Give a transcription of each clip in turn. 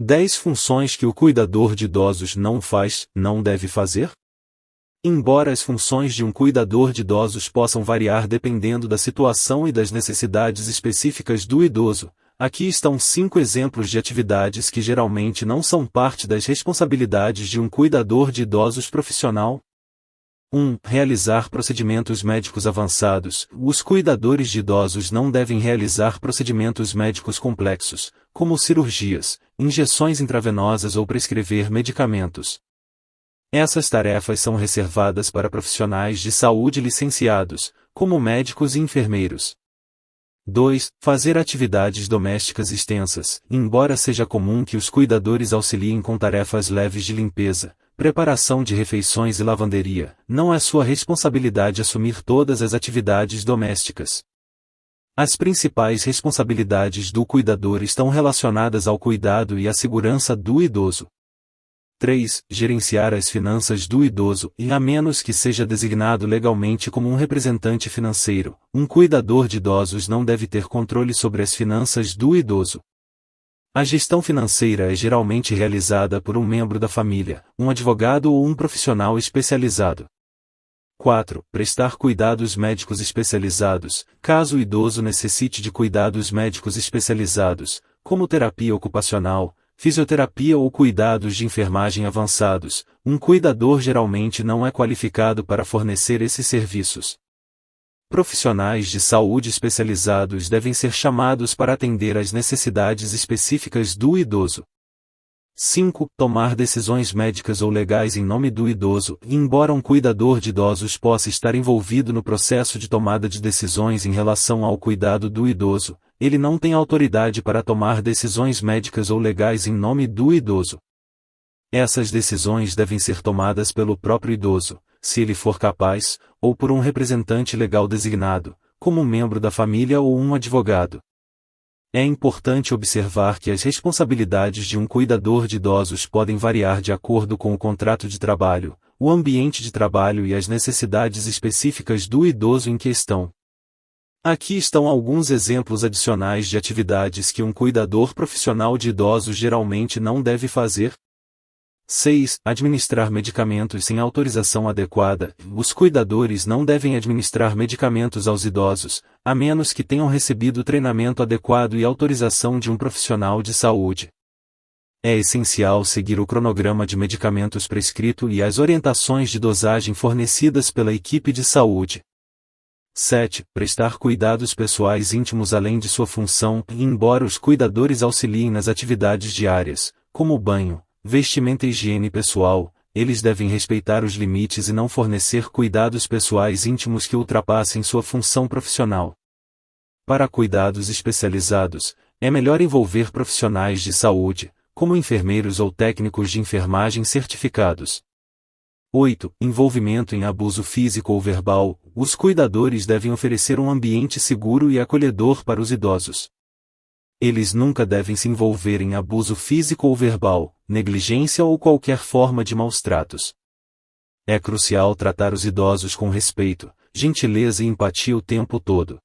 10 funções que o cuidador de idosos não faz, não deve fazer? Embora as funções de um cuidador de idosos possam variar dependendo da situação e das necessidades específicas do idoso, aqui estão 5 exemplos de atividades que geralmente não são parte das responsabilidades de um cuidador de idosos profissional. 1. Realizar procedimentos médicos avançados. Os cuidadores de idosos não devem realizar procedimentos médicos complexos, como cirurgias, injeções intravenosas ou prescrever medicamentos. Essas tarefas são reservadas para profissionais de saúde licenciados, como médicos e enfermeiros. 2. Fazer atividades domésticas extensas. Embora seja comum que os cuidadores auxiliem com tarefas leves de limpeza, preparação de refeições e lavanderia, não é sua responsabilidade assumir todas as atividades domésticas. As principais responsabilidades do cuidador estão relacionadas ao cuidado e à segurança do idoso. 3. Gerenciar as finanças do idoso, e a menos que seja designado legalmente como um representante financeiro, um cuidador de idosos não deve ter controle sobre as finanças do idoso. A gestão financeira é geralmente realizada por um membro da família, um advogado ou um profissional especializado. 4. Prestar cuidados médicos especializados. Caso o idoso necessite de cuidados médicos especializados, como terapia ocupacional, fisioterapia ou cuidados de enfermagem avançados, um cuidador geralmente não é qualificado para fornecer esses serviços. Profissionais de saúde especializados devem ser chamados para atender às necessidades específicas do idoso. 5. Tomar decisões médicas ou legais em nome do idoso. Embora um cuidador de idosos possa estar envolvido no processo de tomada de decisões em relação ao cuidado do idoso, ele não tem autoridade para tomar decisões médicas ou legais em nome do idoso. Essas decisões devem ser tomadas pelo próprio idoso, se ele for capaz, ou por um representante legal designado, como um membro da família ou um advogado. É importante observar que as responsabilidades de um cuidador de idosos podem variar de acordo com o contrato de trabalho, o ambiente de trabalho e as necessidades específicas do idoso em questão. Aqui estão alguns exemplos adicionais de atividades que um cuidador profissional de idosos geralmente não deve fazer. 6. Administrar medicamentos sem autorização adequada. Os cuidadores não devem administrar medicamentos aos idosos, a menos que tenham recebido treinamento adequado e autorização de um profissional de saúde. É essencial seguir o cronograma de medicamentos prescrito e as orientações de dosagem fornecidas pela equipe de saúde. 7. Prestar cuidados pessoais íntimos além de sua função. Embora os cuidadores auxiliem nas atividades diárias, como banho, vestimenta e higiene pessoal, eles devem respeitar os limites e não fornecer cuidados pessoais íntimos que ultrapassem sua função profissional. Para cuidados especializados, é melhor envolver profissionais de saúde, como enfermeiros ou técnicos de enfermagem certificados. 8. Envolvimento em abuso físico ou verbal. Os cuidadores devem oferecer um ambiente seguro e acolhedor para os idosos. Eles nunca devem se envolver em abuso físico ou verbal, negligência ou qualquer forma de maus-tratos. É crucial tratar os idosos com respeito, gentileza e empatia o tempo todo.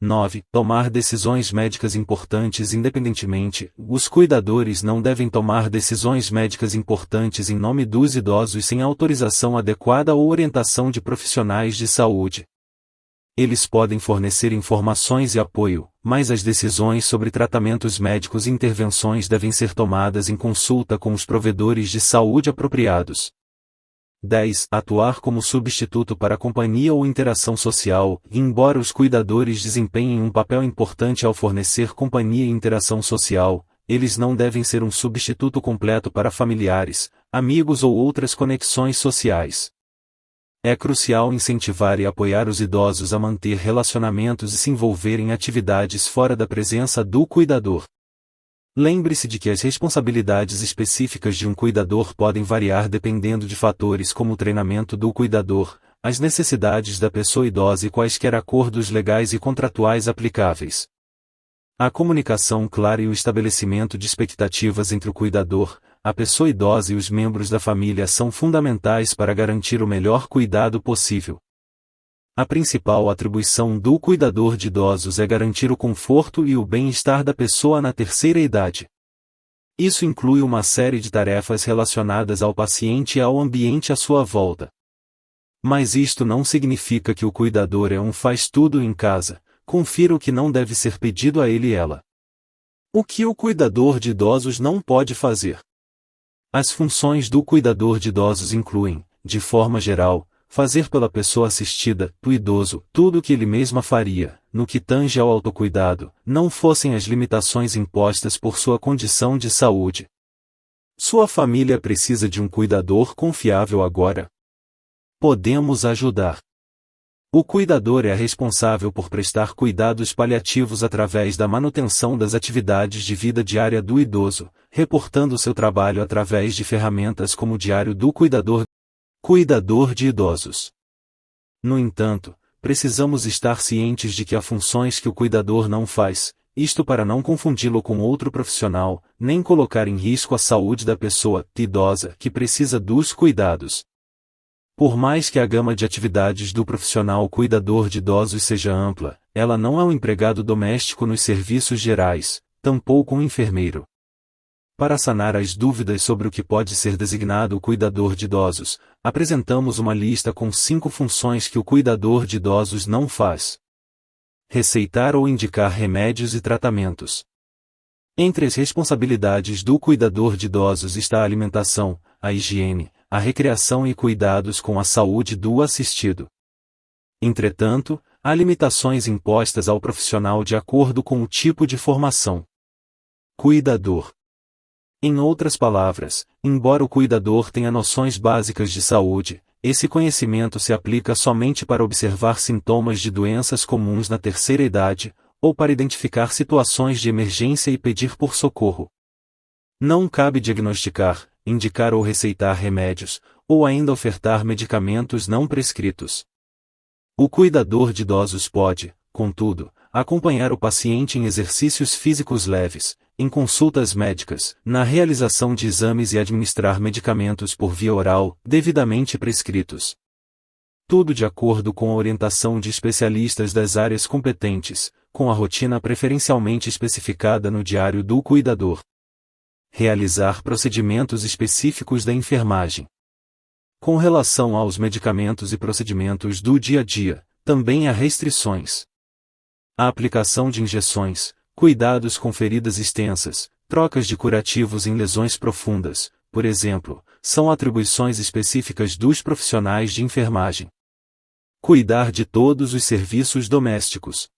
9. Tomar decisões médicas importantes independentemente. Os cuidadores não devem tomar decisões médicas importantes em nome dos idosos sem autorização adequada ou orientação de profissionais de saúde. Eles podem fornecer informações e apoio, mas as decisões sobre tratamentos médicos e intervenções devem ser tomadas em consulta com os provedores de saúde apropriados. 10. Atuar como substituto para a companhia ou interação social. Embora os cuidadores desempenhem um papel importante ao fornecer companhia e interação social, eles não devem ser um substituto completo para familiares, amigos ou outras conexões sociais. É crucial incentivar e apoiar os idosos a manter relacionamentos e se envolver em atividades fora da presença do cuidador. Lembre-se de que as responsabilidades específicas de um cuidador podem variar dependendo de fatores como o treinamento do cuidador, as necessidades da pessoa idosa e quaisquer acordos legais e contratuais aplicáveis. A comunicação clara e o estabelecimento de expectativas entre o cuidador, a pessoa idosa e os membros da família são fundamentais para garantir o melhor cuidado possível. A principal atribuição do cuidador de idosos é garantir o conforto e o bem-estar da pessoa na terceira idade. Isso inclui uma série de tarefas relacionadas ao paciente e ao ambiente à sua volta. Mas isto não significa que o cuidador faz tudo em casa. Confira o que não deve ser pedido a ele e ela. O que o cuidador de idosos não pode fazer? As funções do cuidador de idosos incluem, de forma geral, fazer pela pessoa assistida, o idoso, tudo o que ele mesma faria, no que tange ao autocuidado, não fossem as limitações impostas por sua condição de saúde. Sua família precisa de um cuidador confiável agora? Podemos ajudar. O cuidador é responsável por prestar cuidados paliativos através da manutenção das atividades de vida diária do idoso, reportando seu trabalho através de ferramentas como o Diário do Cuidador de Idosos. No entanto, precisamos estar cientes de que há funções que o cuidador não faz, isto para não confundi-lo com outro profissional, nem colocar em risco a saúde da pessoa idosa que precisa dos cuidados. Por mais que a gama de atividades do profissional cuidador de idosos seja ampla, ela não é um empregado doméstico nos serviços gerais, tampouco um enfermeiro. Para sanar as dúvidas sobre o que pode ser designado o cuidador de idosos, apresentamos uma lista com 5 funções que o cuidador de idosos não faz. Receitar ou indicar remédios e tratamentos. Entre as responsabilidades do cuidador de idosos está a alimentação, a higiene, a recreação e cuidados com a saúde do assistido. Entretanto, há limitações impostas ao profissional de acordo com o tipo de formação. Cuidador. Em outras palavras, embora o cuidador tenha noções básicas de saúde, esse conhecimento se aplica somente para observar sintomas de doenças comuns na terceira idade, ou para identificar situações de emergência e pedir por socorro. Não cabe diagnosticar, indicar ou receitar remédios, ou ainda ofertar medicamentos não prescritos. O cuidador de idosos pode, contudo, acompanhar o paciente em exercícios físicos leves, em consultas médicas, na realização de exames e administrar medicamentos por via oral, devidamente prescritos. Tudo de acordo com a orientação de especialistas das áreas competentes, com a rotina preferencialmente especificada no Diário do Cuidador. Realizar procedimentos específicos da enfermagem. Com relação aos medicamentos e procedimentos do dia a dia, também há restrições. A aplicação de injeções, cuidados com feridas extensas, trocas de curativos em lesões profundas, por exemplo, são atribuições específicas dos profissionais de enfermagem. Cuidar de todos os serviços domésticos.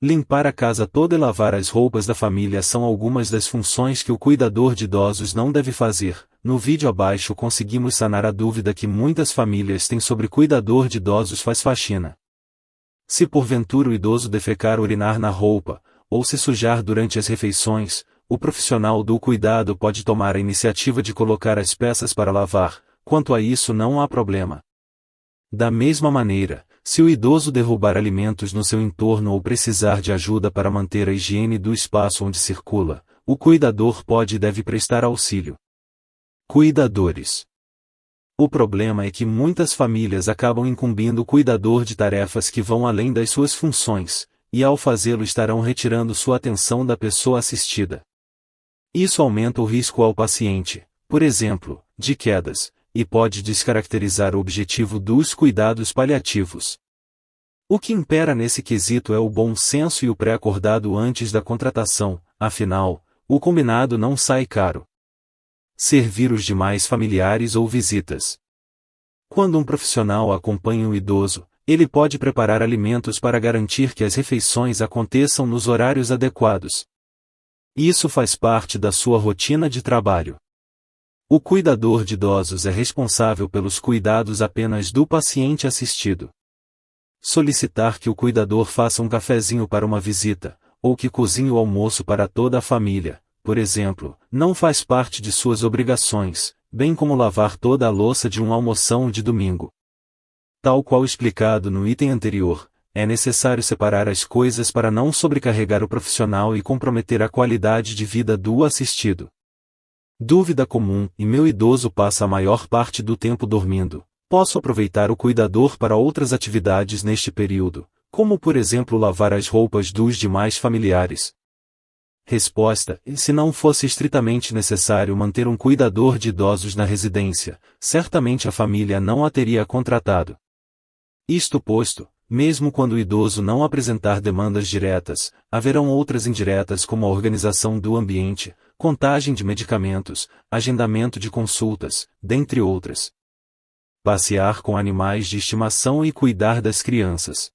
Limpar a casa toda e lavar as roupas da família são algumas das funções que o cuidador de idosos não deve fazer. No vídeo abaixo conseguimos sanar a dúvida que muitas famílias têm sobre cuidador de idosos faz faxina. Se porventura o idoso defecar ou urinar na roupa, ou se sujar durante as refeições, o profissional do cuidado pode tomar a iniciativa de colocar as peças para lavar. Quanto a isso não há problema. Da mesma maneira, se o idoso derrubar alimentos no seu entorno ou precisar de ajuda para manter a higiene do espaço onde circula, o cuidador pode e deve prestar auxílio. Cuidadores. O problema é que muitas famílias acabam incumbindo o cuidador de tarefas que vão além das suas funções, e ao fazê-lo estarão retirando sua atenção da pessoa assistida. Isso aumenta o risco ao paciente, por exemplo, de quedas, e pode descaracterizar o objetivo dos cuidados paliativos. O que impera nesse quesito é o bom senso e o pré-acordado antes da contratação, afinal, o combinado não sai caro. Servir os demais familiares ou visitas. Quando um profissional acompanha um idoso, ele pode preparar alimentos para garantir que as refeições aconteçam nos horários adequados. Isso faz parte da sua rotina de trabalho. O cuidador de idosos é responsável pelos cuidados apenas do paciente assistido. Solicitar que o cuidador faça um cafezinho para uma visita, ou que cozinhe o almoço para toda a família, por exemplo, não faz parte de suas obrigações, bem como lavar toda a louça de um almoção de domingo. Tal qual explicado no item anterior, é necessário separar as coisas para não sobrecarregar o profissional e comprometer a qualidade de vida do assistido. Dúvida comum: e meu idoso passa a maior parte do tempo dormindo, posso aproveitar o cuidador para outras atividades neste período, como por exemplo lavar as roupas dos demais familiares? Resposta: e se não fosse estritamente necessário manter um cuidador de idosos na residência, certamente a família não a teria contratado. Isto posto, mesmo quando o idoso não apresentar demandas diretas, haverão outras indiretas como a organização do ambiente, contagem de medicamentos, agendamento de consultas, dentre outras. Passear com animais de estimação e cuidar das crianças.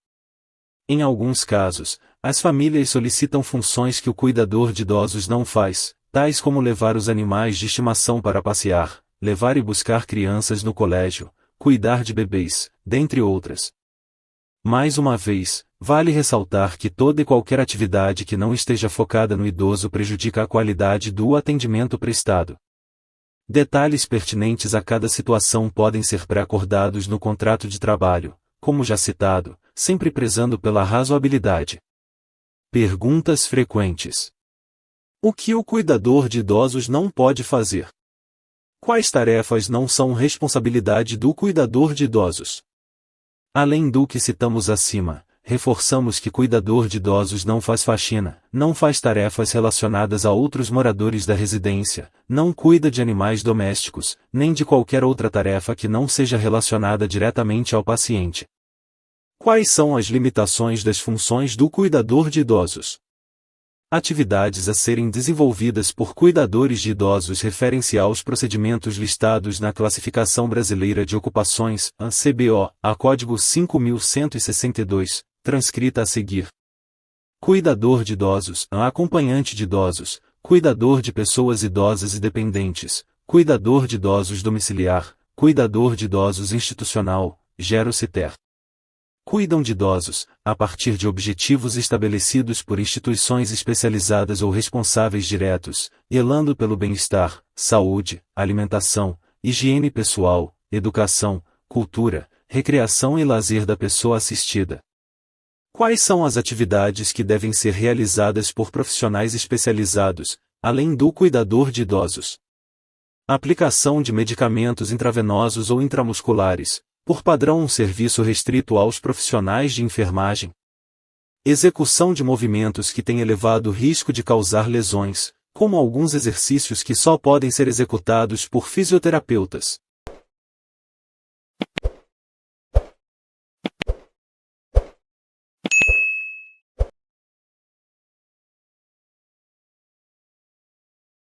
Em alguns casos, as famílias solicitam funções que o cuidador de idosos não faz, tais como levar os animais de estimação para passear, levar e buscar crianças no colégio, cuidar de bebês, dentre outras. Mais uma vez, vale ressaltar que toda e qualquer atividade que não esteja focada no idoso prejudica a qualidade do atendimento prestado. Detalhes pertinentes a cada situação podem ser pré-acordados no contrato de trabalho, como já citado, sempre prezando pela razoabilidade. Perguntas frequentes. O que o cuidador de idosos não pode fazer? Quais tarefas não são responsabilidade do cuidador de idosos? Além do que citamos acima, reforçamos que cuidador de idosos não faz faxina, não faz tarefas relacionadas a outros moradores da residência, não cuida de animais domésticos, nem de qualquer outra tarefa que não seja relacionada diretamente ao paciente. Quais são as limitações das funções do cuidador de idosos? Atividades a serem desenvolvidas por cuidadores de idosos referem-se aos procedimentos listados na Classificação Brasileira de Ocupações, CBO, a Código 5.162, transcrita a seguir. Cuidador de idosos, acompanhante de idosos, cuidador de pessoas idosas e dependentes, cuidador de idosos domiciliar, cuidador de idosos institucional, Gero-Citer. Cuidam de idosos, a partir de objetivos estabelecidos por instituições especializadas ou responsáveis diretos, zelando pelo bem-estar, saúde, alimentação, higiene pessoal, educação, cultura, recreação e lazer da pessoa assistida. Quais são as atividades que devem ser realizadas por profissionais especializados, além do cuidador de idosos? Aplicação de medicamentos intravenosos ou intramusculares, por padrão um serviço restrito aos profissionais de enfermagem. Execução de movimentos que têm elevado risco de causar lesões, como alguns exercícios que só podem ser executados por fisioterapeutas.